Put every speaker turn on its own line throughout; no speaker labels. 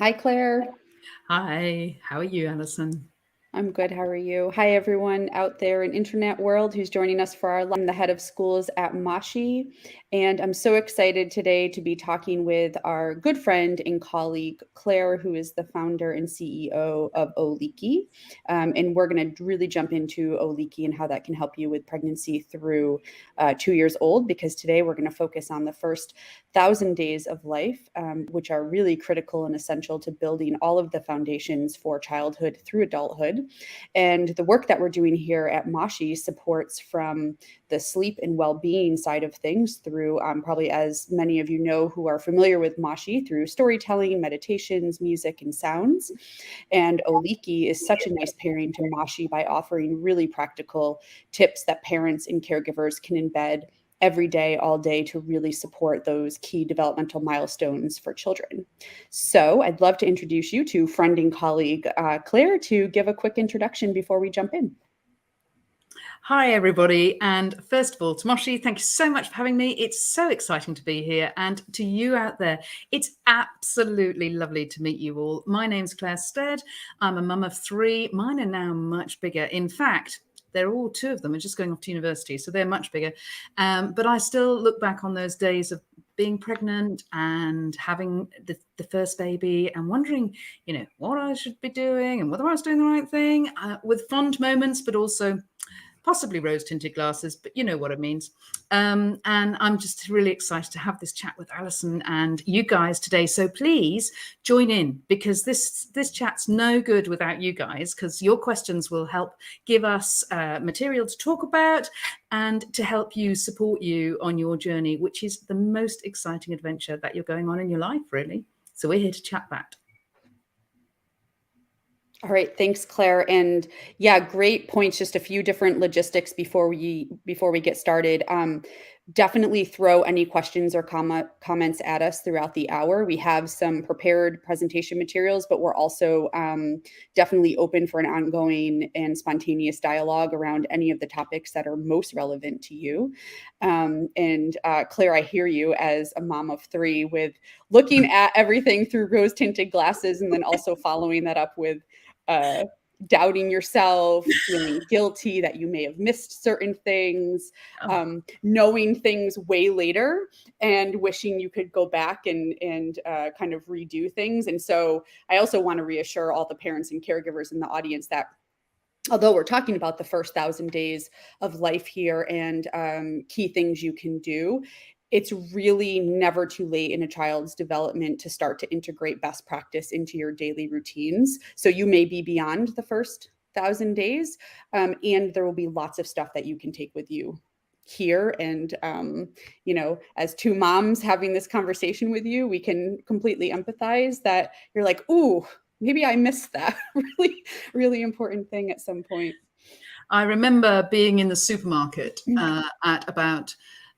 Hi, Claire.
Hi, how are you, Allison?
I'm good. How are you? Hi, everyone out there in internet world who's joining us for our the head of schools at Moshi. And I'm so excited today to be talking with our good friend and colleague, Claire, who is the founder and CEO of Oliiki. And we're going to really jump into Oliiki and how that can help you with pregnancy through 2 years old, because today we're going to focus on the first 1,000 days of life, which are really critical and essential to building all of the foundations for childhood through adulthood. And the work that we're doing here at Moshi supports from the sleep and well-being side of things through probably, as many of you know who are familiar with Moshi, through storytelling, meditations, music, and sounds. And Oliiki is such a nice pairing to Moshi by offering really practical tips that parents and caregivers can embed every day, all day, to really support those key developmental milestones for children. So I'd love to introduce you to friend and colleague Claire to give a quick introduction before we jump in.
Hi, everybody. And first of all, to Moshi, thank you so much for having me. It's so exciting to be here. And to you out there, it's absolutely lovely to meet you all. My name's Clare Stead. I'm a mum of three. Mine are now much bigger. In fact, they're all two of them are just going off to university, so they're much bigger. But I still look back on those days of being pregnant and having the first baby and wondering, what I should be doing and whether I was doing the right thing, with fond moments, but also possibly rose-tinted glasses, but you know what it means. And I'm just really excited to have this chat with Allison and you guys today. So please join in, because this chat's no good without you guys, because your questions will help give us material to talk about and to help you, support you on your journey, which is the most exciting adventure that you're going on in your life, really. So we're here to chat that.
All right, thanks, Claire. And yeah, great points. Just a few different logistics before we get started. Definitely throw any questions or comments at us throughout the hour. We have some prepared presentation materials, but we're also definitely open for an ongoing and spontaneous dialogue around any of the topics that are most relevant to you. And Claire, I hear you as a mom of three, with looking at everything through rose-tinted glasses, and then also following that up with doubting yourself, feeling guilty that you may have missed certain things, knowing things way later and wishing you could go back and kind of redo things. And so I also want to reassure all the parents and caregivers in the audience that although we're talking about the first 1,000 days of life here and key things you can do, it's really never too late in a child's development to start to integrate best practice into your daily routines. So you may be beyond the first 1,000 days, and there will be lots of stuff that you can take with you here. And as two moms having this conversation with you, we can completely empathize that you're like, ooh, maybe I missed that really, really important thing at some point.
I remember being in the supermarket at about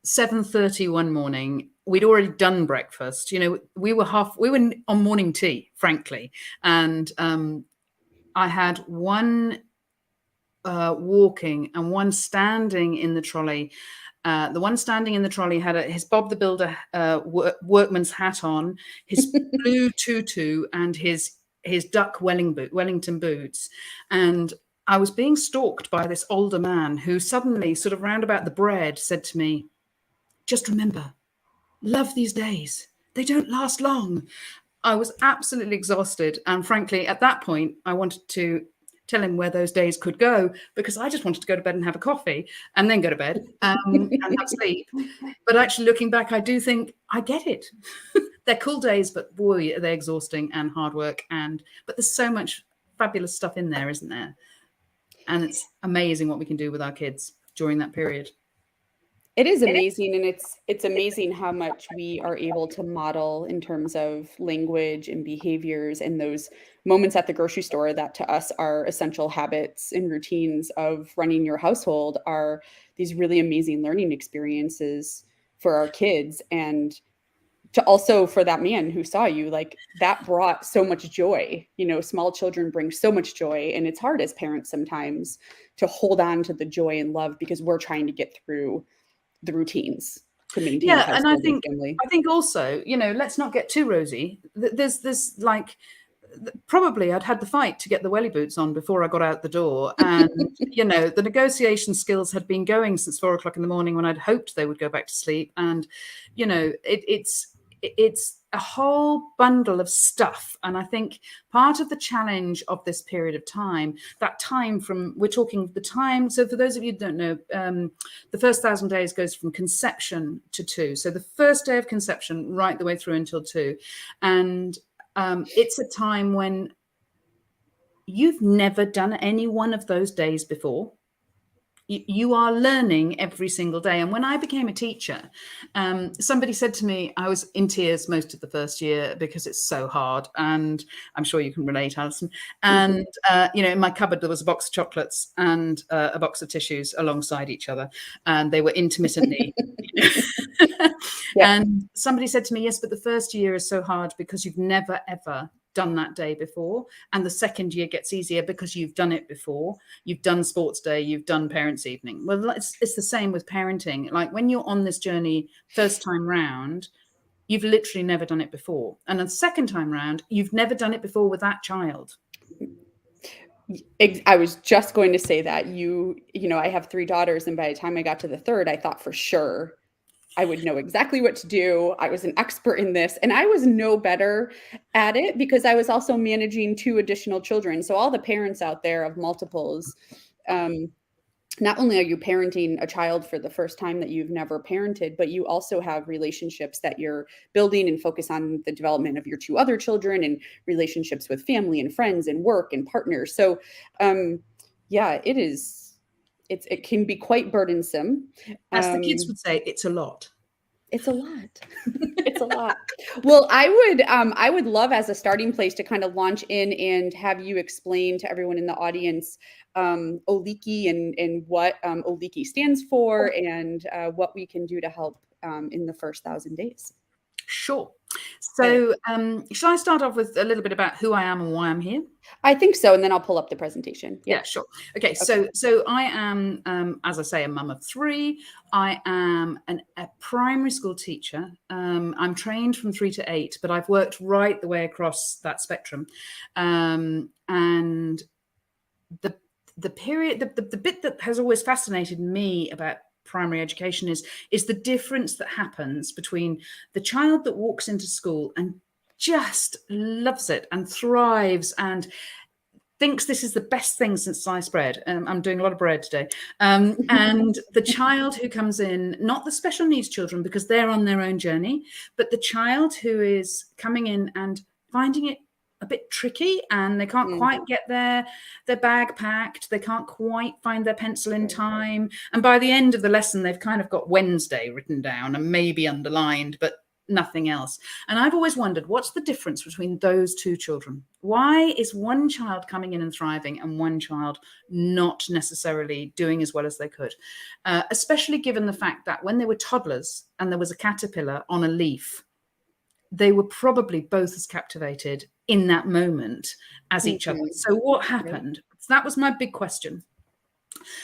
7:30 one morning. We'd already done breakfast. We were on morning tea, frankly. And I had one walking and one standing in the trolley. The one standing in the trolley had his Bob the Builder workman's hat on, his blue tutu, and his duck Wellington boots. And I was being stalked by this older man who suddenly, sort of round about the bread, said to me, "Just remember, love these days. They don't last long." I was absolutely exhausted. And frankly, at that point, I wanted to tell him where those days could go, because I just wanted to go to bed and have a coffee and then go to bed and have sleep. But actually, looking back, I do think I get it. They're cool days, but boy, are they exhausting and hard work. But there's so much fabulous stuff in there, isn't there? And it's amazing what we can do with our kids during that period.
It is amazing, and it's amazing how much we are able to model in terms of language and behaviors, and those moments at the grocery store that to us are essential habits and routines of running your household are these really amazing learning experiences for our kids. And to also, for that man who saw you, like, that brought so much joy. Small children bring so much joy, and it's hard as parents sometimes to hold on to the joy and love because we're trying to get through the routines. to maintain a
Yeah, and
household and family.
I think also, you know, let's not get too rosy. There's like probably I'd had the fight to get the welly boots on before I got out the door. And, you know, the negotiation skills had been going since 4 o'clock in the morning when I'd hoped they would go back to sleep. And, you know, it's a whole bundle of stuff. And I think part of the challenge of this period of time, that time from, we're talking the time. So for those of you who don't know, the first 1,000 days goes from conception to 2. So the first day of conception right the way through until 2. And it's a time when you've never done any one of those days before. You are learning every single day. And when I became a teacher, somebody said to me, I was in tears most of the first year because it's so hard. And I'm sure you can relate, Alison. And, you know, in my cupboard, there was a box of chocolates and a box of tissues alongside each other. And they were intermittently.
Yeah.
And somebody said to me, yes, but the first year is so hard because you've never, ever done that day before. And the second year gets easier because you've done it before. You've done sports day, you've done parents' evening. Well, it's the same with parenting. Like when you're on this journey first time round, you've literally never done it before. And the second time round, you've never done it before with that child.
I was just going to say that you know, I have 3 daughters, and by the time I got to the third, I thought for sure I would know exactly what to do. I was an expert in this, and I was no better at it because I was also managing 2 additional children. So all the parents out there of multiples, not only are you parenting a child for the first time that you've never parented, but you also have relationships that you're building and focus on the development of your 2 other children and relationships with family and friends and work and partners. So, yeah, it can be quite burdensome.
As the kids would say, it's a lot.
It's a lot. It's a lot. Well, I would love as a starting place to kind of launch in and have you explain to everyone in the audience Oliiki and what Oliiki stands for and what we can do to help in the first 1,000 days.
Sure. So shall I start off with a little bit about who I am and why I'm here?
I think so. And then I'll pull up the presentation.
Yeah, sure. Okay. So I am, as I say, a mum of 3. I am a primary school teacher. I'm trained from 3 to 8, but I've worked right the way across that spectrum. And the period, the bit that has always fascinated me about primary education is the difference that happens between the child that walks into school and just loves it and thrives and thinks this is the best thing since sliced bread. I'm doing a lot of bread today. And the child who comes in, not the special needs children because they're on their own journey, but the child who is coming in and finding it a bit tricky and they can't quite get their bag packed. They can't quite find their pencil in time. And by the end of the lesson, they've kind of got Wednesday written down and maybe underlined, but nothing else. And I've always wondered, what's the difference between those 2 children? Why is one child coming in and thriving and one child not necessarily doing as well as they could? Especially given the fact that when they were toddlers and there was a caterpillar on a leaf, they were probably both as captivated in that moment as each other. So what happened? So that was my big question.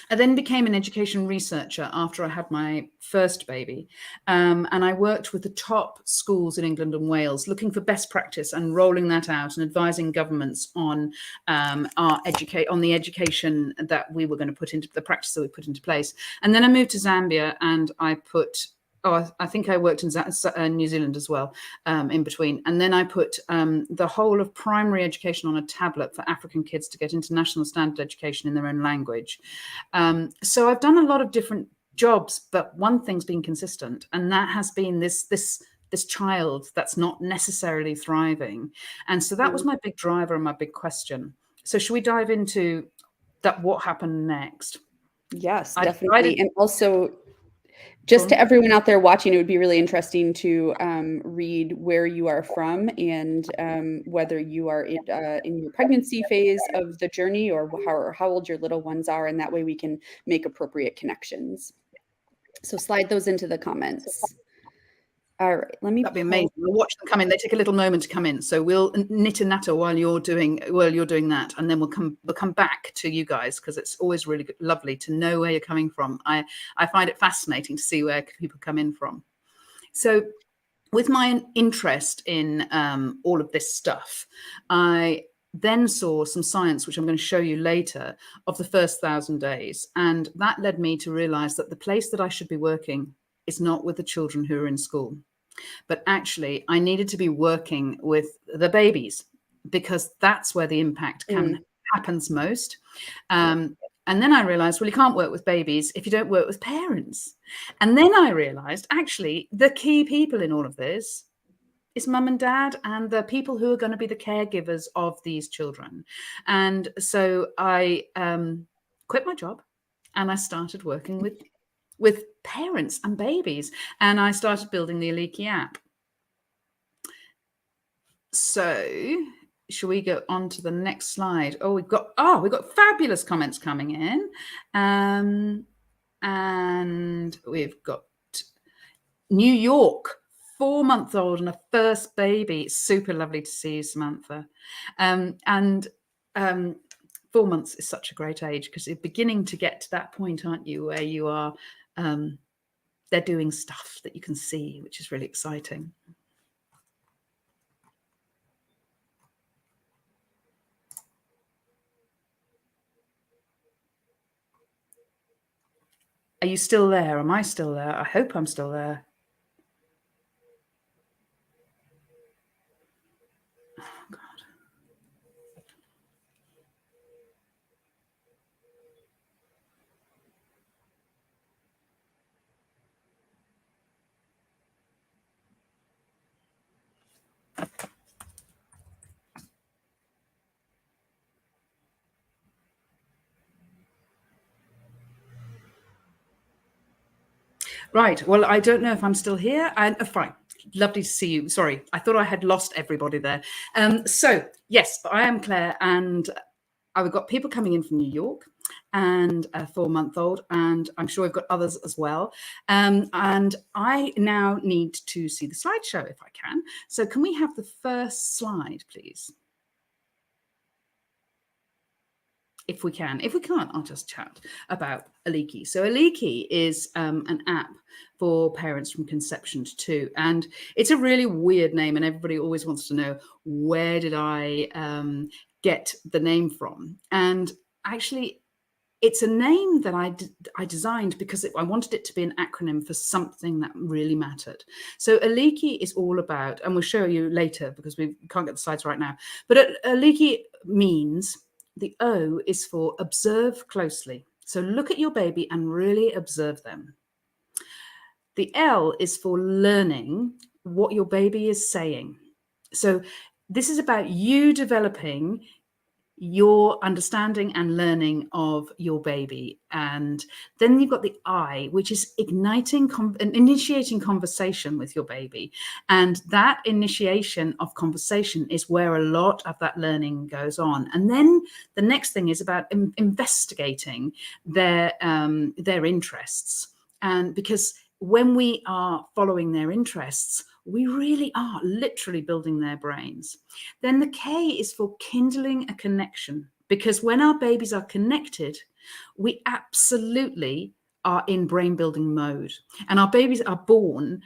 I then became an education researcher after I had my first baby. And I worked with the top schools in England and Wales, looking for best practice and rolling that out and advising governments on the education that we were going to put into the practice that we put into place. And then I moved to Zambia and I think I worked in New Zealand as well, in between. And then I put the whole of primary education on a tablet for African kids to get international standard education in their own language. So I've done a lot of different jobs, but one thing's been consistent, and that has been this child that's not necessarily thriving. And so that was my big driver and my big question. So should we dive into that? What happened next?
Yes, definitely. And also, just to everyone out there watching, it would be really interesting to read where you are from and whether you are in your pregnancy phase of the journey or how old your little ones are. And that way we can make appropriate connections. So slide those into the comments. All right,
That'd be amazing. We'll watch them come in. They take a little moment to come in. So we'll knit a natter while you're doing that, and then we'll come back to you guys because it's always really lovely to know where you're coming from. I find it fascinating to see where people come in from. So with my interest in all of this stuff, I then saw some science, which I'm going to show you later, of the first 1,000 days. And that led me to realize that the place that I should be working is not with the children who are in school, but actually I needed to be working with the babies, because that's where the impact happens most. And then I realized, well, you can't work with babies if you don't work with parents. And then I realized, actually, the key people in all of this is mum and dad and the people who are going to be the caregivers of these children. And so I quit my job and I started working with parents and babies. And I started building the Aliki app. So shall we go on to the next slide? We've got fabulous comments coming in. And we've got New York, 4-month-old and a first baby. Super lovely to see you, Samantha. 4 months is such a great age, because you're beginning to get to that point, aren't you, where you are, they're doing stuff that you can see, which is really exciting. Are you still there? Am I still there? I hope I'm still there. Oh, God. Right. Well, I don't know if I'm still here. Fine. Lovely to see you. Sorry, I thought I had lost everybody there. So yes, I am Claire, and I've got people coming in from New York and a 4-month-old, and I'm sure we've got others as well. And I now need to see the slideshow if I can. So can we have the first slide, please? If we can. If we can't, I'll just chat about Aliki. So Aliki is an app for parents from conception to 2. And it's a really weird name, and everybody always wants to know, where did I get the name from? And actually, it's a name that I designed because I wanted it to be an acronym for something that really mattered. So Aliki is all about, and we'll show you later because we can't get the slides right now, but Aliki means, the O is for observe closely. So look at your baby and really observe them. The L is for learning what your baby is saying. So this is about you developing your understanding and learning of your baby. And then you've got the I, which is initiating conversation with your baby. And that initiation of conversation is where a lot of that learning goes on. And then the next thing is about investigating their interests. And because when we are following their interests, we really are literally building their brains. Then the K is for kindling a connection, because when our babies are connected, we absolutely are in brain building mode, and our babies are born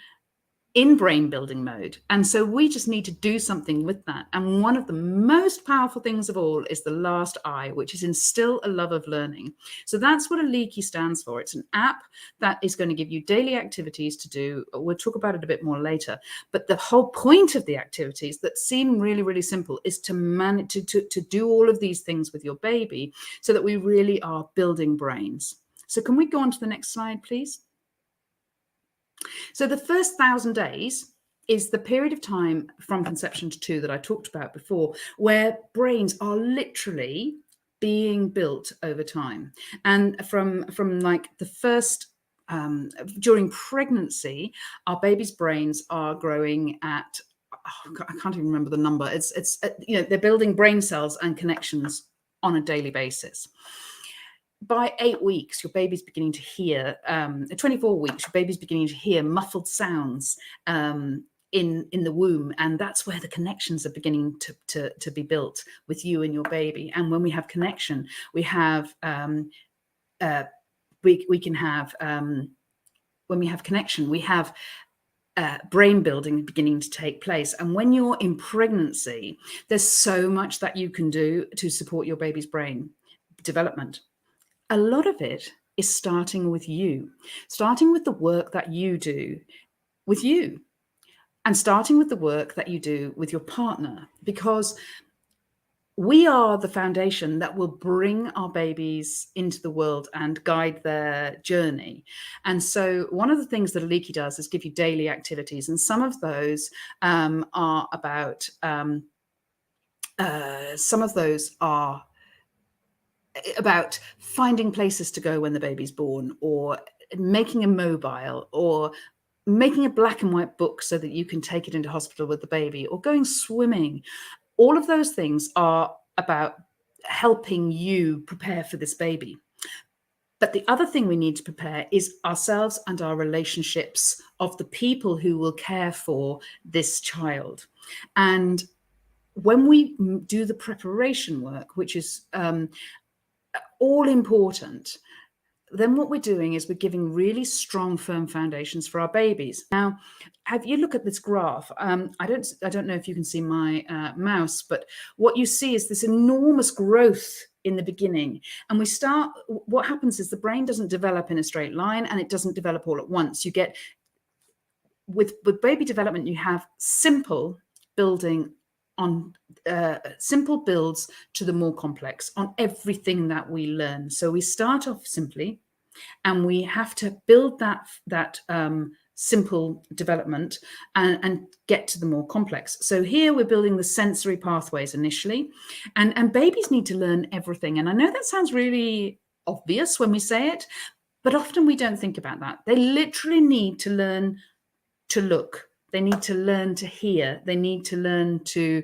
in brain building mode. And so we just need to do something with that. And one of the most powerful things of all is the last I, which is instill a love of learning. So that's what Aliki stands for. It's an app that is going to give you daily activities to do. We'll talk about it a bit more later. But the whole point of the activities that seem really, really simple is to manage to do all of these things with your baby so that we really are building brains. So can we go on to the next slide, please? So the first 1,000 days is the period of time from conception to 2 that I talked about before, where brains are literally being built over time. And from like the first, during pregnancy, our baby's brains are growing at, I can't even remember the number. It's they're building brain cells and connections on a daily basis. By 8 weeks, your baby's beginning to hear, 24 weeks, your baby's beginning to hear muffled sounds in the womb. And that's where the connections are beginning to be built with you and your baby. And when we have connection, we have, we can have, when we have connection, we have brain building beginning to take place. And when you're in pregnancy, there's so much that you can do to support your baby's brain development. A lot of it is starting with you, starting with the work that you do with you, and starting with the work that you do with your partner, because we are the foundation that will bring our babies into the world and guide their journey. And so one of the things that Aliki does is give you daily activities. And some of those are about, finding places to go when the baby's born, or making a mobile, or making a black and white book so that you can take it into hospital with the baby, or going swimming. All of those things are about helping you prepare for this baby. But the other thing we need to prepare is ourselves and our relationships of the people who will care for this child. And when we do the preparation work, which is all important, then what we're doing is we're giving really strong, firm foundations for our babies. Now, have you look at this graph? I don't know if you can see my mouse, but what you see is this enormous growth in the beginning. And what happens is the brain doesn't develop in a straight line, and it doesn't develop all at once. You get, with baby development, you have simple building on simple builds to the more complex on everything that we learn. So we start off simply, and we have to build that simple development and get to the more complex. So here we're building the sensory pathways initially, and babies need to learn everything. And I know that sounds really obvious when we say it, but often we don't think about that. They literally need to learn to look. They need to learn to hear. They need to learn to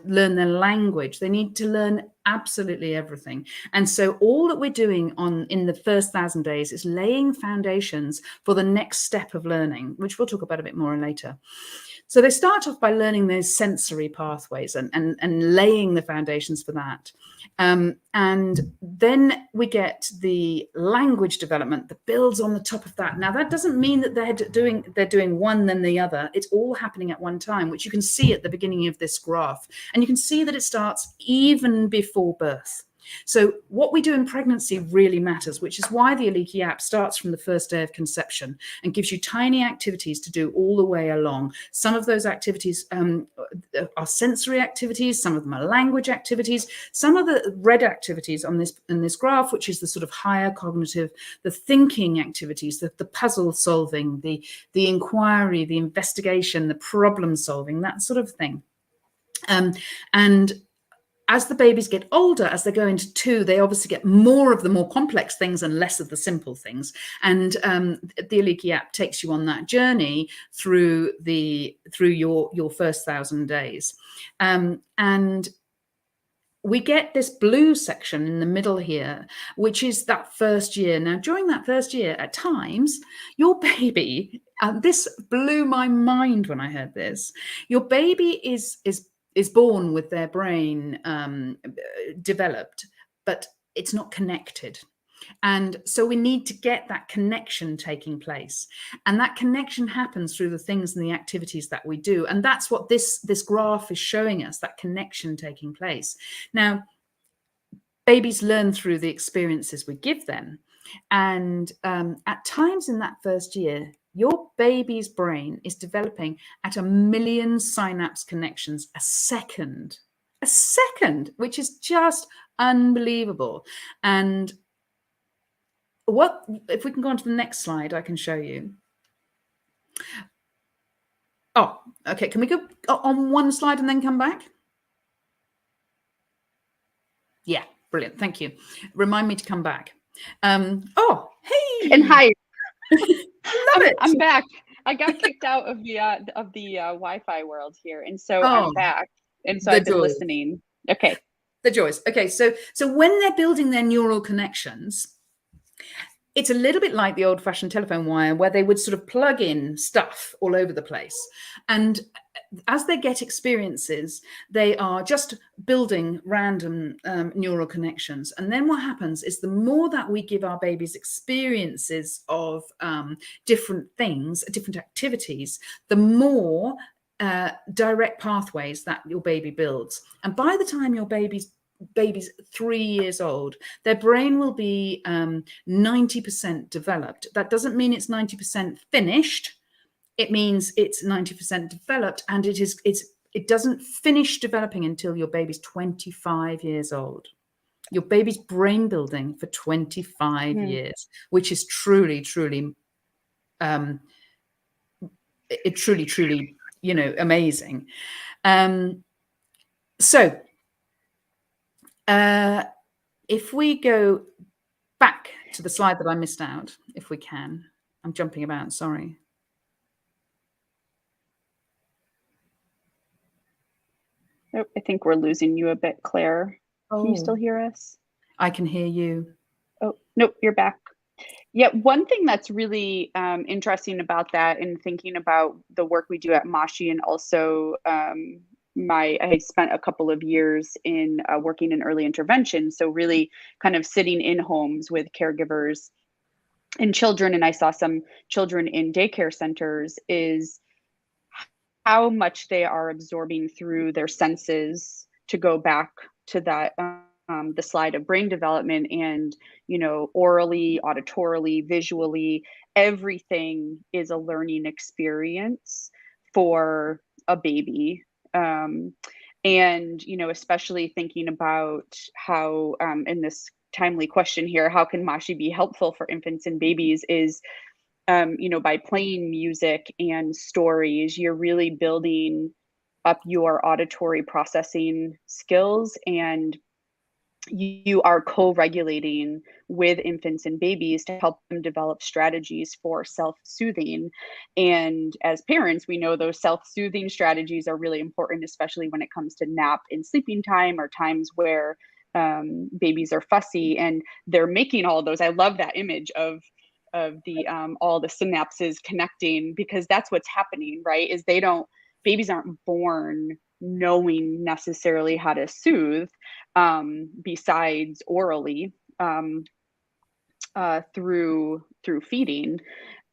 learn their language. They need to learn absolutely everything. And so all that we're doing in the first 1,000 days is laying foundations for the next step of learning, which we'll talk about a bit more later. So they start off by learning those sensory pathways and laying the foundations for that. And then we get the language development that builds on the top of that. Now, that doesn't mean that they're doing one then the other. It's all happening at one time, which you can see at the beginning of this graph. And you can see that it starts even before birth. So what we do in pregnancy really matters, which is why the Aliki app starts from the first day of conception and gives you tiny activities to do all the way along. Some of those activities are sensory activities, some of them are language activities, some of the red activities on this graph, which is the sort of higher cognitive, the thinking activities, the puzzle solving, the inquiry, the investigation, the problem solving, that sort of thing. And as the babies get older, as they go into 2, they obviously get more of the more complex things and less of the simple things. And the Aliki app takes you on that journey through your first 1,000 days. And we get this blue section in the middle here, which is that first year. Now, during that first year, at times, your baby, this blew my mind when I heard this, your baby is born with their brain developed, but it's not connected. And so we need to get that connection taking place. And that connection happens through the things and the activities that we do. And that's what this graph is showing us, that connection taking place. Now, babies learn through the experiences we give them. And at times in that first year, your baby's brain is developing at 1 million synapse connections a second, which is just unbelievable. And if we can go on to the next slide, I can show you. Oh, okay. Can we go on one slide and then come back? Yeah, brilliant. Thank you. Remind me to come back. Oh, hey.
And hi.
Love it.
I'm back. I got kicked out of the Wi-Fi world here, and so I'm back. And so I've been listening. Okay.
The joys. Okay, so when they're building their neural connections, it's a little bit like the old-fashioned telephone wire, where they would sort of plug in stuff all over the place. And as they get experiences, they are just building random neural connections. And then what happens is, the more that we give our babies experiences of different things, different activities, the more direct pathways that your baby builds. And by the time your baby's 3 years old, their brain will be 90% developed. That doesn't mean it's 90% finished. It means it's 90% developed, and it doesn't finish developing until your baby's 25 years old. Your baby's brain building for 25 years, which is truly, truly, you know, amazing. So if we go back to the slide that I missed out, if we can, I'm jumping about, sorry.
Oh, I think we're losing you a bit, Claire. Can you still hear us?
I can hear you.
Oh, nope, you're back. Yeah, one thing that's really interesting about that, and thinking about the work we do at Moshi, and also I spent a couple of years in working in early intervention. So really kind of sitting in homes with caregivers and children, and I saw some children in daycare centers, is how much they are absorbing through their senses, to go back to that the slide of brain development, and, you know, orally, auditorily, visually, everything is a learning experience for a baby. And, you know, especially thinking about how, in this timely question here, how can Moshi be helpful for infants and babies, is, you know, by playing music and stories, you're really building up your auditory processing skills, and you are co-regulating with infants and babies to help them develop strategies for self-soothing. And as parents, we know those self-soothing strategies are really important, especially when it comes to nap and sleeping time, or times where babies are fussy and they're making all of those. I love that image of the all the synapses connecting, because that's what's happening, right? Is babies aren't born knowing necessarily how to soothe, besides orally, through feeding.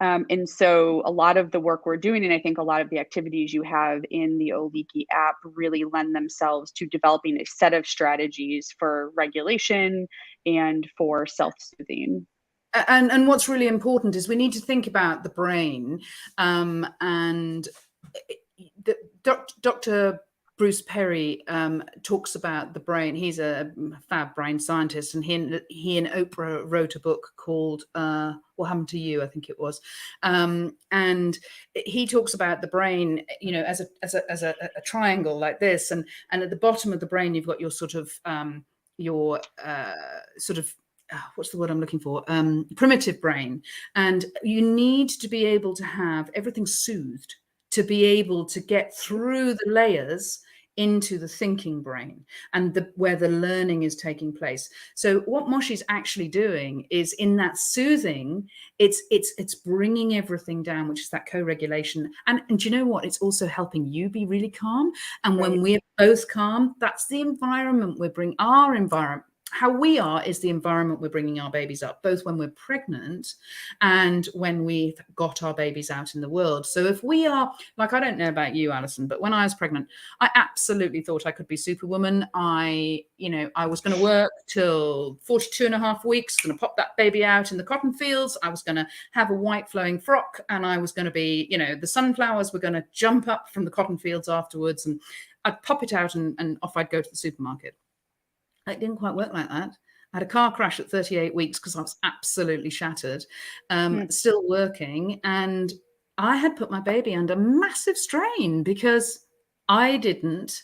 And so a lot of the work we're doing, and I think a lot of the activities you have in the Oliiki app, really lend themselves to developing a set of strategies for regulation and for self-soothing.
And what's really important is we need to think about the brain, and Dr. Bruce Perry talks about the brain. He's a fab brain scientist, and he and Oprah wrote a book called What Happened to You, I think it was. And he talks about the brain, you know, as a triangle like this, and at the bottom of the brain you've got your sort of what's the word I'm looking for? Primitive brain. And you need to be able to have everything soothed to be able to get through the layers into the thinking brain, and where the learning is taking place. So what Moshi's actually doing is, in that soothing, it's bringing everything down, which is that co-regulation. And do you know what? It's also helping you be really calm. And when we're both calm, that's the environment our environment. How we are is the environment we're bringing our babies up, both when we're pregnant and when we've got our babies out in the world. So if we are, like, I don't know about you, Alison, but when I was pregnant, I absolutely thought I could be Superwoman. I was going to work till 42 and a half weeks, going to pop that baby out in the cotton fields. I was going to have a white flowing frock, and I was going to be, you know, the sunflowers were going to jump up from the cotton fields afterwards, and I'd pop it out and off I'd go to the supermarket. It didn't quite work like that. I had a car crash at 38 weeks because I was absolutely shattered, still working. And I had put my baby under massive strain because I didn't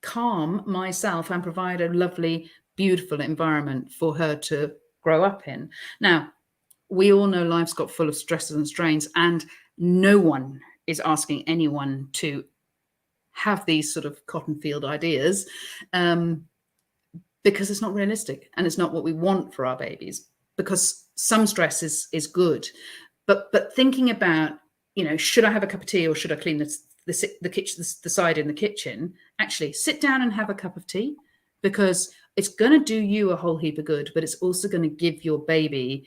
calm myself and provide a lovely, beautiful environment for her to grow up in. Now, we all know life's got full of stresses and strains, and no one is asking anyone to have these sort of cotton field ideas. Because it's not realistic and it's not what we want for our babies. because some stress is good, but thinking about, should I have a cup of tea or should I clean the kitchen, the side in the kitchen? Actually, sit down and have a cup of tea, because it's going to do you a whole heap of good, but it's also going to give your baby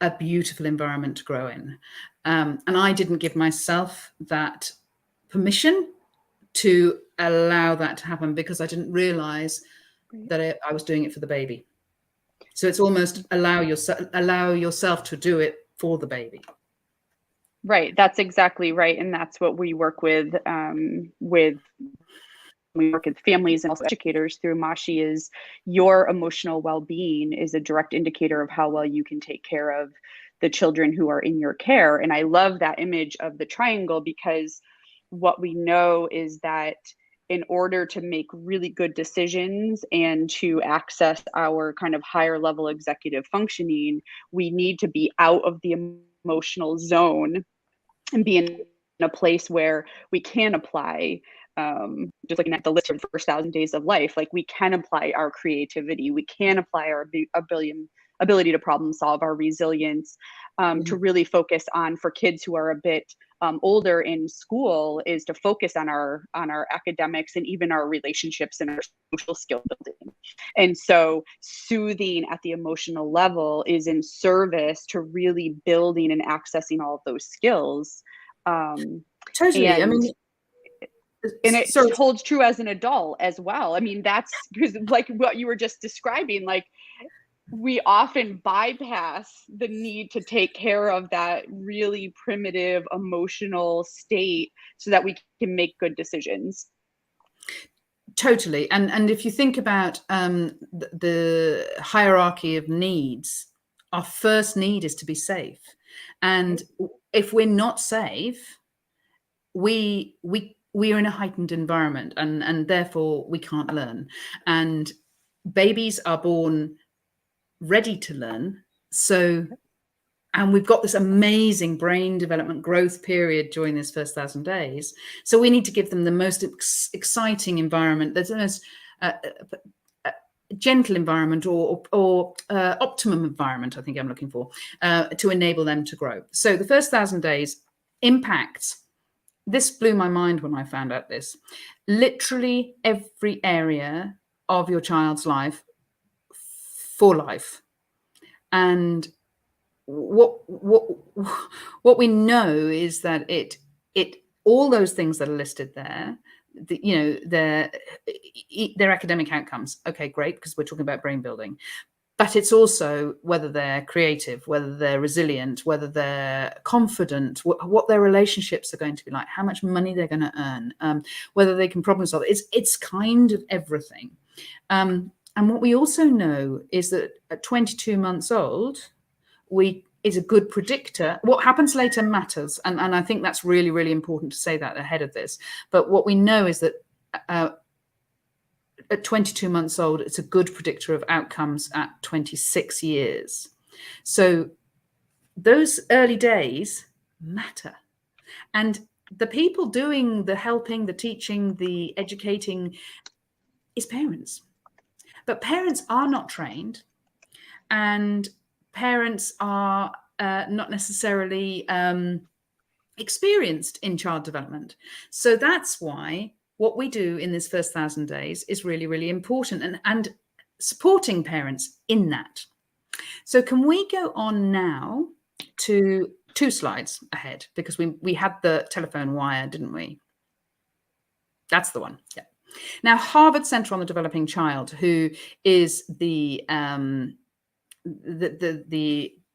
a beautiful environment to grow in. And I didn't give myself that permission to allow that to happen, because I didn't realize that I was doing it for the baby. So it's almost allow yourself to do it for the baby.
Right. That's exactly right. And that's what we work with we work with families and also educators through Moshi. Is your emotional well-being is a direct indicator of how well you can take care of the children who are in your care. And I love that image of the triangle, because what we know is that in order to make really good decisions and to access our kind of higher level executive functioning, we need to be out of the emotional zone and be in a place where we can apply, just looking at the list of the first 1,000 days of life, like we can apply our creativity, we can apply our ability to problem solve, our resilience, to really focus on, for kids who are a bit older in school, is to focus on our academics and even our relationships and our social skill building. And so soothing at the emotional level is in service to really building and accessing all of those skills.
Totally.
And,
I mean,
and it holds true as an adult as well. I mean, that's because, like what you were just describing, like we often bypass the need to take care of that really primitive emotional state so that we can make good decisions.
Totally. And if you think about the hierarchy of needs, our first need is to be safe. And if we're not safe, we are in a heightened environment, and therefore we can't learn. And babies are born ready to learn. So, and we've got this amazing brain development growth period during this first 1,000 days. So we need to give them the most exciting environment. There's the most gentle environment or optimum environment, I think I'm looking for, to enable them to grow. So the first 1,000 days impacts. This blew my mind when I found out this. Literally every area of your child's life for life. And what we know is that it all those things that are listed there, their academic outcomes. Okay, great, because we're talking about brain building. But it's also whether they're creative, whether they're resilient, whether they're confident, what their relationships are going to be like, how much money they're going to earn, whether they can problem solve. It's kind of everything. And what we also know is that at 22 months old, is a good predictor. What happens later matters. And I think that's really, really important to say that ahead of this. But what we know is that at 22 months old, it's a good predictor of outcomes at 26 years. So those early days matter. And the people doing the helping, the teaching, the educating is parents. But parents are not trained, and parents are not necessarily experienced in child development. So that's why what we do in this first 1,000 days is really, really important, and supporting parents in that. So can we go on now to 2 slides ahead, because we had the telephone wire, didn't we? That's the one. Yeah. Now, Harvard Center on the Developing Child, who is the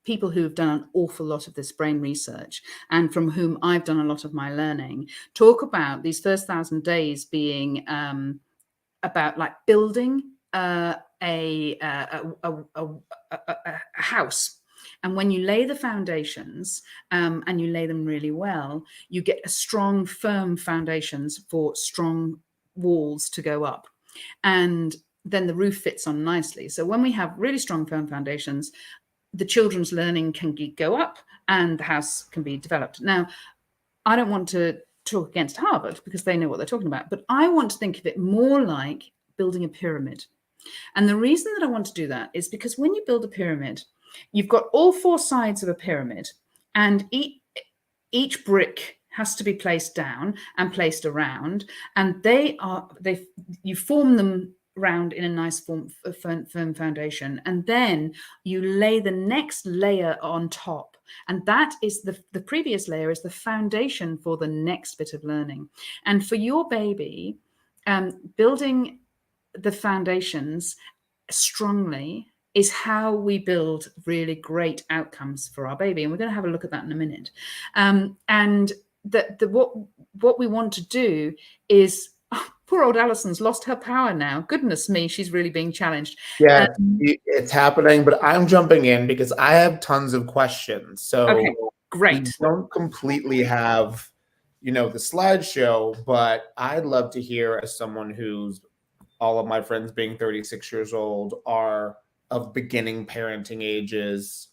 people who have done an awful lot of this brain research, and from whom I've done a lot of my learning, talk about these first 1,000 days being about like building a house. And when you lay the foundations and you lay them really well, you get a strong, firm foundations for strong walls to go up. And then the roof fits on nicely. So when we have really strong, firm foundations, the children's learning can go up and the house can be developed. Now, I don't want to talk against Harvard because they know what they're talking about, but I want to think of it more like building a pyramid. And the reason that I want to do that is because when you build a pyramid, You've got all four sides of a pyramid, and each brick has to be placed down and placed around, and you form them round in a nice firm foundation, and then you lay the next layer on top, and that is the previous layer is the foundation for the next bit of learning. And for your baby, building the foundations strongly is how we build really great outcomes for our baby, and we're going to have a look at that in a minute. And what we want to do is, poor old Allison's lost her power now. Goodness me, she's really being challenged.
Yeah, it's happening, but I'm jumping in because I have tons of questions. So
okay, great.
We don't completely have, the slideshow, but I'd love to hear, as someone who's, all of my friends being 36 years old are of beginning parenting ages,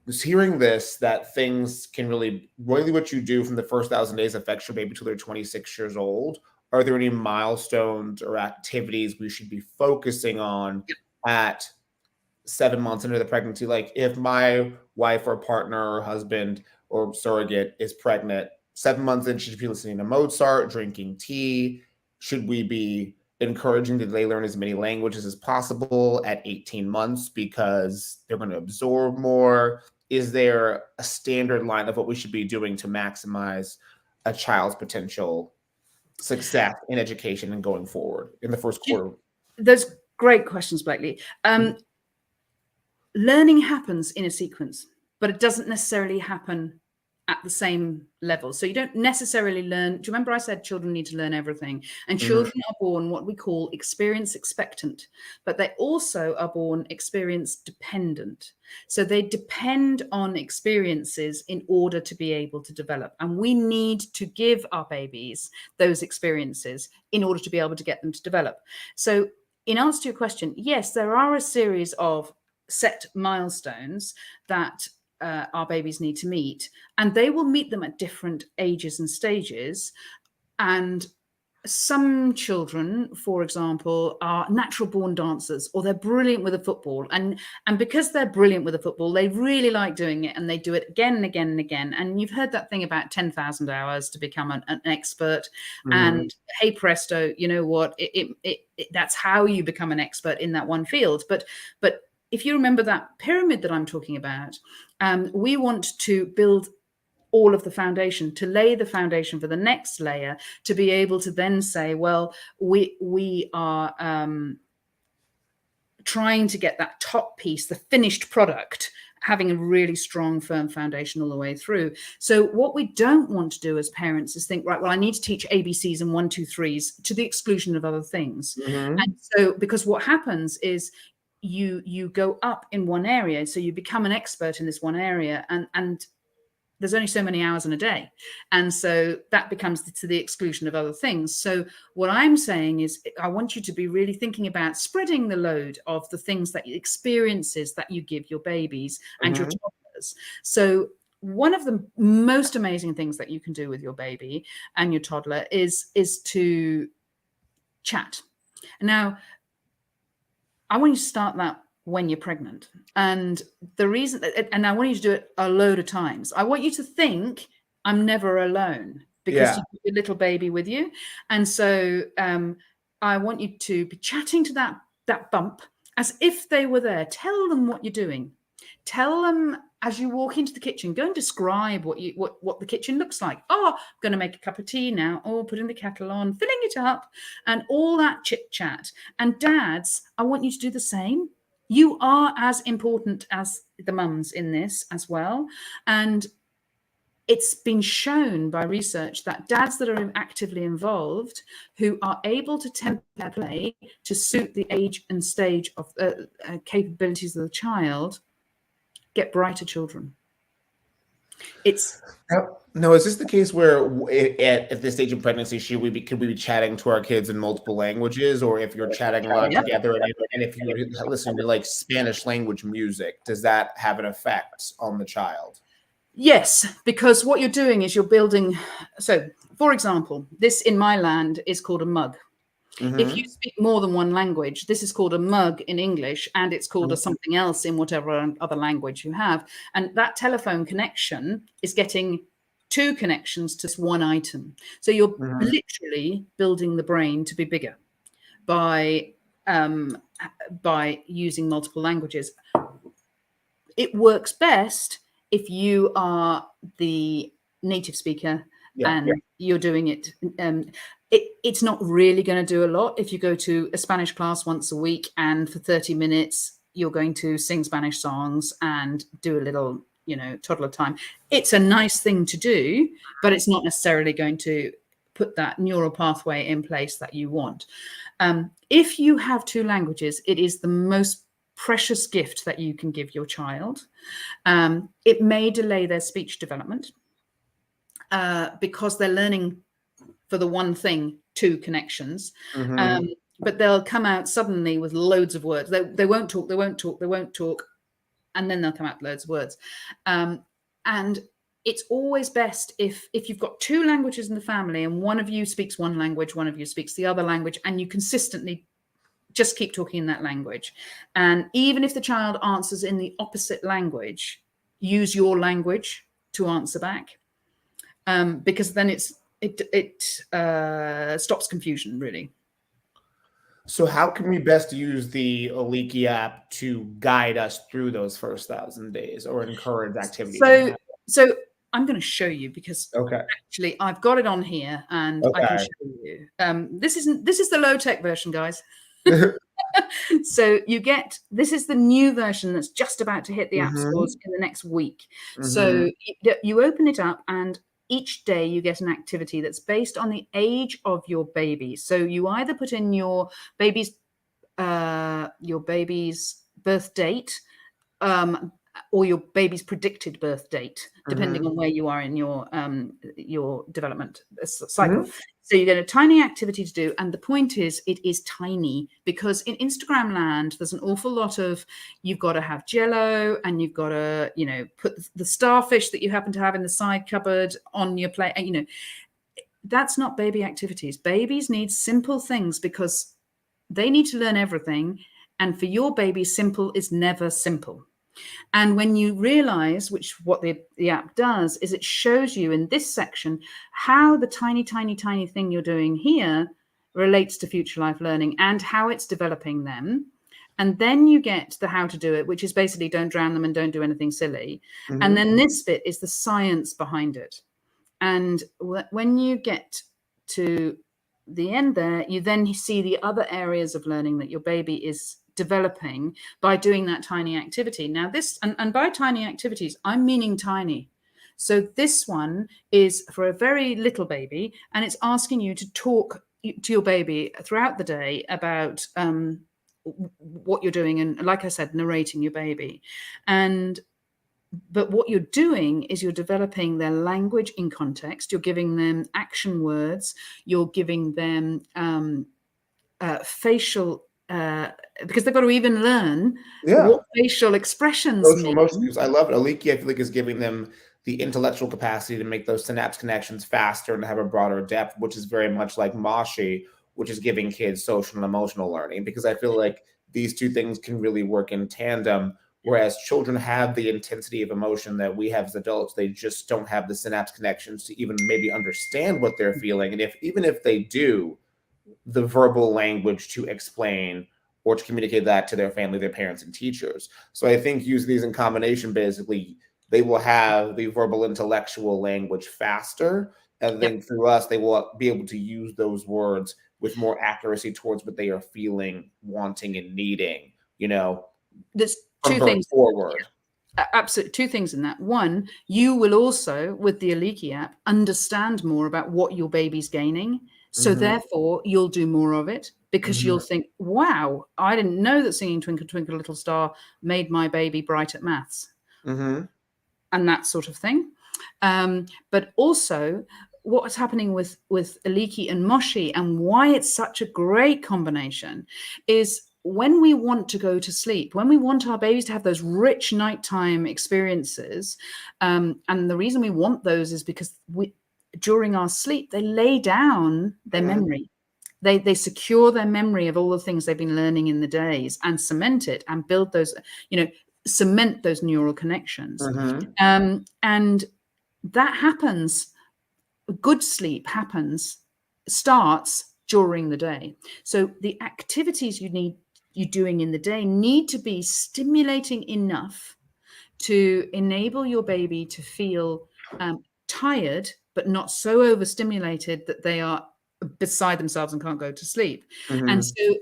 was hearing this, that things can really what you do from the first 1,000 days affects your baby till they're 26 years old. Are there any milestones or activities we should be focusing on at 7 months into the pregnancy? Like, if my wife or partner or husband or surrogate is pregnant, 7 months in, should be listening to Mozart, drinking tea? Should we be encouraging that they learn as many languages as possible at 18 months because they're going to absorb more? Is there a standard line of what we should be doing to maximize a child's potential success in education and going forward in the first quarter?
Those great questions, Blakely. Learning happens in a sequence, but it doesn't necessarily happen at the same level. So you don't necessarily learn. Do you remember I said children need to learn everything? And children are born what we call experience expectant, but they also are born experience dependent. So they depend on experiences in order to be able to develop. And we need to give our babies those experiences in order to be able to get them to develop. So in answer to your question, yes, there are a series of set milestones that our babies need to meet, and they will meet them at different ages and stages. And some children, for example, are natural born dancers, or they're brilliant with a football, and because they're brilliant with a football, they really like doing it, and they do it again and again and again. And you've heard that thing about 10,000 hours to become an expert. And hey presto, you know what, that's how you become an expert in that one field. But if you remember that pyramid that I'm talking about, we want to build all of the foundation, to lay the foundation for the next layer, to be able to then say, well, we are trying to get that top piece, the finished product, having a really strong, firm foundation all the way through. So what we don't want to do as parents is think, right, well, I need to teach ABCs and 1, 2, 3s to the exclusion of other things. And so, because what happens is you go up in one area, so you become an expert in this one area, and there's only so many hours in a day. And so that becomes to the exclusion of other things. So what I'm saying is, I want you to be really thinking about spreading the load of the things, that experiences that you give your babies and your toddlers. So one of the most amazing things that you can do with your baby and your toddler is to chat. Now, I want you to start that when you're pregnant. And the reason, and I want you to do it a load of times. I want you to think, I'm never alone, because you've got your little baby with you. And so I want you to be chatting to that bump as if they were there. Tell them what you're doing. Tell them as you walk into the kitchen, go and describe what the kitchen looks like. Oh, I'm going to make a cup of tea now. Oh, putting the kettle on, filling it up, and all that chit chat. And dads, I want you to do the same. You are as important as the mums in this as well. And it's been shown by research that dads that are actively involved, who are able to temper their play to suit the age and stage of capabilities of the child, get brighter children. It's
no. Is this the case where at this stage of pregnancy, could we be chatting to our kids in multiple languages, or if you're chatting a lot together, and if you're listening to like Spanish language music, does that have an effect on the child?
Yes, because what you're doing is you're building. So, for example, this in my land is called a mug. If you speak more than one language, this is called a mug in English, and it's called a something else in whatever other language you have. And that telephone connection is getting 2 connections to one item. So you're literally building the brain to be bigger by using multiple languages. It works best if you are the native speaker and you're doing it. It's not really going to do a lot if you go to a Spanish class once a week and for 30 minutes you're going to sing Spanish songs and do a little, toddler time. It's a nice thing to do, but it's not necessarily going to put that neural pathway in place that you want. If you have 2 languages, it is the most precious gift that you can give your child. It may delay their speech development because they're learning for the one thing 2 connections. But they'll come out suddenly with loads of words. They won't talk, and then they'll come out with loads of words. And it's always best if you've got 2 languages in the family and one of you speaks one language, one of you speaks the other language, and you consistently just keep talking in that language. And even if the child answers in the opposite language, use your language to answer back, because then it stops confusion, really.
So how can we best use the Aliki app to guide us through those first 1,000 days or encourage activity?
So I'm going to show you because
okay,
actually I've got it on here and I can show you. This is the low tech version, guys. So this is the new version that's just about to hit the app stores in the next week. So you open it up and each day you get an activity that's based on the age of your baby. So you either put in your baby's birth date, or your baby's predicted birth date, depending on where you are in your development cycle. So you get a tiny activity to do. And the point is, it is tiny because in Instagram land, there's an awful lot of, you've got to have Jello and you've got to, put the starfish that you happen to have in the side cupboard on your plate. That's not baby activities. Babies need simple things because they need to learn everything. And for your baby, simple is never simple. And when you realize, what the app does, is it shows you in this section how the tiny, tiny, tiny thing you're doing here relates to future life learning and how it's developing them. And then you get the how to do it, which is basically don't drown them and don't do anything silly. And then this bit is the science behind it. And when you get to the end there, you then see the other areas of learning that your baby is developing by doing that tiny activity. Now this, and by tiny activities, I'm meaning tiny. So this one is for a very little baby, and it's asking you to talk to your baby throughout the day about what you're doing. And like I said, narrating your baby. But what you're doing is you're developing their language in context. You're giving them action words. You're giving them facial because they've got to even learn what facial expressions mean.
I love it. Aliki, I feel like, is giving them the intellectual capacity to make those synapse connections faster and have a broader depth, which is very much like Moshi, which is giving kids social and emotional learning, because I feel like these 2 things can really work in tandem. Whereas children have the intensity of emotion that we have as adults, they just don't have the synapse connections to even maybe understand what they're feeling. And even if they do, the verbal language to explain or to communicate that to their family, their parents, and teachers. So I think using these in combination, basically, they will have the verbal intellectual language faster. And then through us, they will be able to use those words with more accuracy towards what they are feeling, wanting, and needing,
There's 2 things forward. Absolutely. 2 things in that. One, you will also, with the Aliki app, understand more about what your baby's gaining. So therefore, you'll do more of it because you'll think, wow, I didn't know that singing Twinkle, Twinkle, Little Star made my baby bright at maths. And that sort of thing. But also, what's happening with Aliki and Moshi and why it's such a great combination is when we want to go to sleep, when we want our babies to have those rich nighttime experiences, and the reason we want those is because during our sleep, they lay down their memory. They secure their memory of all the things they've been learning in the days and cement it and build those, cement those neural connections.
Mm-hmm.
And that happens, good sleep starts during the day. So the activities you're doing in the day need to be stimulating enough to enable your baby to feel tired, but not so overstimulated that they are beside themselves and can't go to sleep.
Mm-hmm.
And so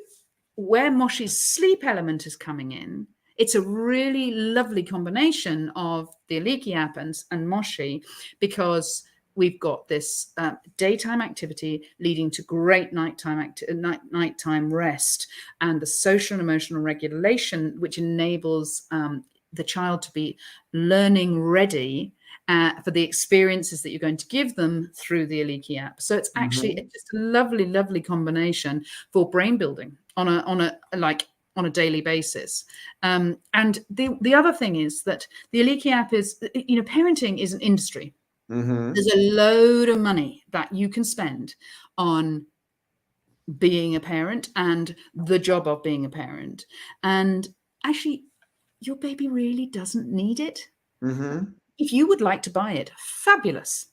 where Moshi's sleep element is coming in, it's a really lovely combination of the Aliki app and Moshi, because we've got this daytime activity leading to great nighttime rest, and the social and emotional regulation, which enables the child to be learning ready for the experiences that you're going to give them through the Aliki app. So it's actually
Mm-hmm.
just a lovely, lovely combination for brain building on a daily basis. And the other thing is that the Aliki app is, parenting is an industry.
Mm-hmm.
There's a load of money that you can spend on being a parent and the job of being a parent. And actually, your baby really doesn't need it.
Mm-hmm.
If you would like to buy it, fabulous.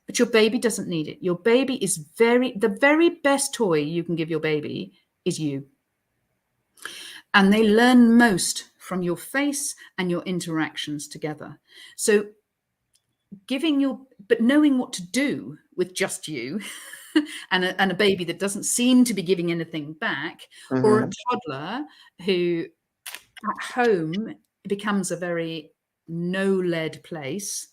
But your baby doesn't need it. Your baby is the very best toy you can give your baby is you. And they learn most from your face and your interactions together. So but knowing what to do with just you and a baby that doesn't seem to be giving anything back, or a toddler who at home becomes a very no-led place.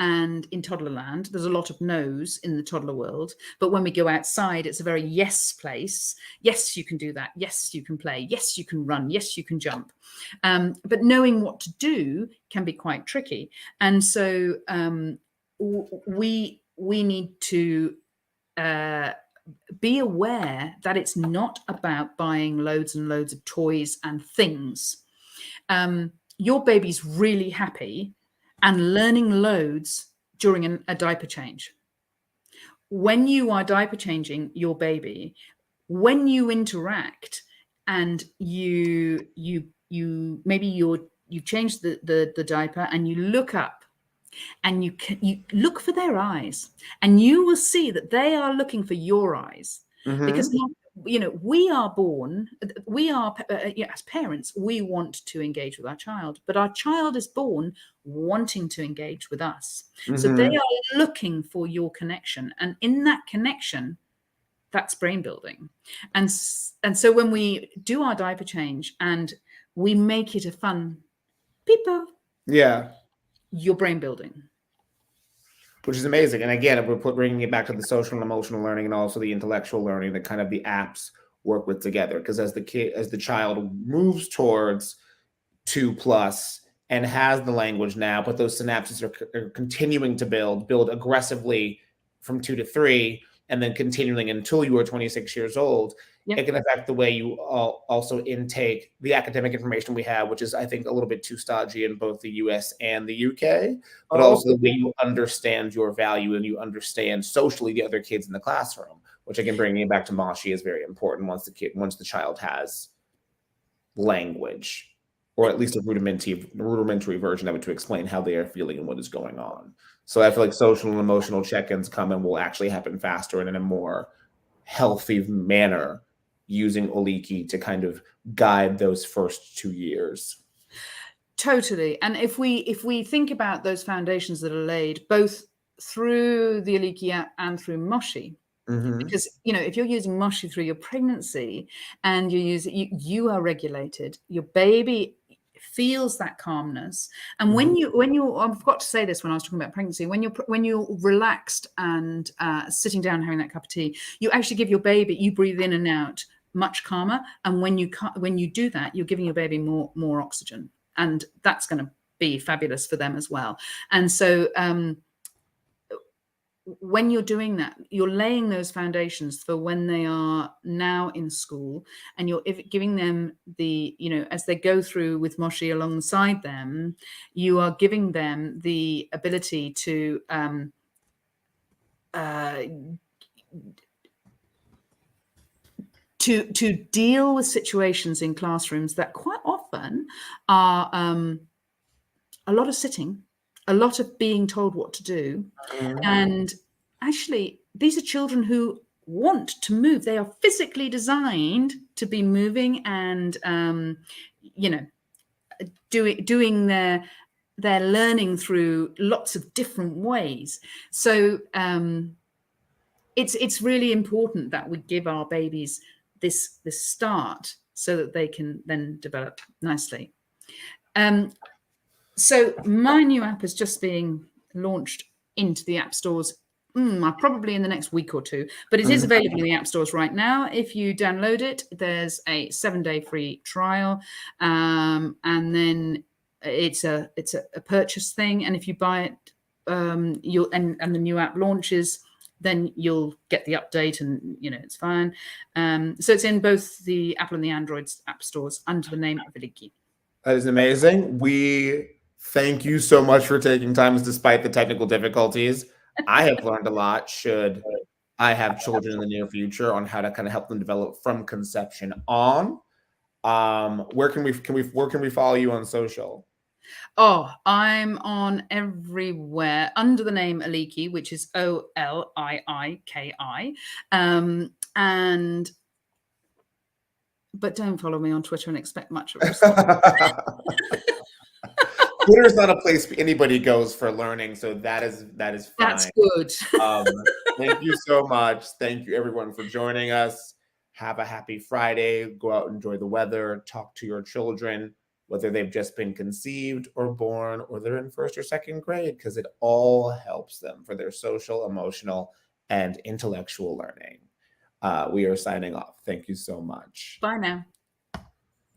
And in toddlerland, there's a lot of no's in the toddler world. But when we go outside, it's a very yes place. Yes, you can do that. Yes, you can play. Yes, you can run. Yes, you can jump. But knowing what to do can be quite tricky. And so we need to be aware that it's not about buying loads and loads of toys and things. Your baby's really happy and learning loads during a diaper change. When you are diaper changing your baby, when you interact and you change the diaper and you look up and you look for their eyes, and you will see that they are looking for your eyes. Because we are born, as parents, we want to engage with our child, but our child is born wanting to engage with us. So they are looking for your connection, and in that connection, that's brain building. And so when we do our diaper change and we make it a fun people, you're brain building.
Which is amazing. And again, we're bringing it back to the social and emotional learning and also the intellectual learning that kind of the apps work with together. Because as the child moves towards 2+ and has the language now, but those synapses are continuing to build aggressively from 2 to 3, and then continuing until you are 26 years old, it can affect the way you also intake the academic information we have, which is, I think, a little bit too stodgy in both the US and the UK, but also the way you understand your value and you understand socially the other kids in the classroom, which, again, bringing it back to Moshi is very important once the child has language, or at least a rudimentary version of it to explain how they are feeling and what is going on. So I feel like social and emotional check-ins come and will actually happen faster and in a more healthy manner using Oliiki to kind of guide those first 2 years.
Totally. And if we think about those foundations that are laid both through the Aliki app and through Moshi, because if you're using Moshi through your pregnancy and you are regulated, your baby feels that calmness. And when you I forgot to say this when I was talking about pregnancy, when you're relaxed and sitting down having that cup of tea, you actually give your baby, you breathe in and out much calmer. And when you do that, you're giving your baby more oxygen, and that's going to be fabulous for them as well. And so when you're doing that, you're laying those foundations for when they are now in school, and you're giving them the, as they go through with Moshi alongside them, you are giving them the ability to to deal with situations in classrooms that quite often are a lot of sitting, a lot of being told what to do. And actually, these are children who want to move. They are physically designed to be moving and, doing their learning through lots of different ways. So it's really important that we give our babies this start so that they can then develop nicely. So my new app is just being launched into the app stores probably in the next week or two, but it is available in the app stores right now. If you download it, there's a 7-day free trial, and then it's a purchase thing. And if you buy it, you'll and the new app launches, then you'll get the update, and it's fine. So it's in both the Apple and the Android app stores under the name of Aliki.
That is amazing. We thank you so much for taking time despite the technical difficulties. I have learned a lot, should I have children in the near future, on how to kind of help them develop from conception on. Where can we follow you on social?
Oh, I'm on everywhere under the name Aliki, which is Oliiki. But don't follow me on Twitter and expect much of a response.
Twitter's not a place anybody goes for learning, so that is fine.
That's good.
Thank you so much. Thank you everyone for joining us. Have a happy Friday. Go out, enjoy the weather, talk to your children, whether they've just been conceived or born, or they're in 1st or 2nd grade, because it all helps them for their social, emotional, and intellectual learning. We are signing off. Thank you so much.
Bye now.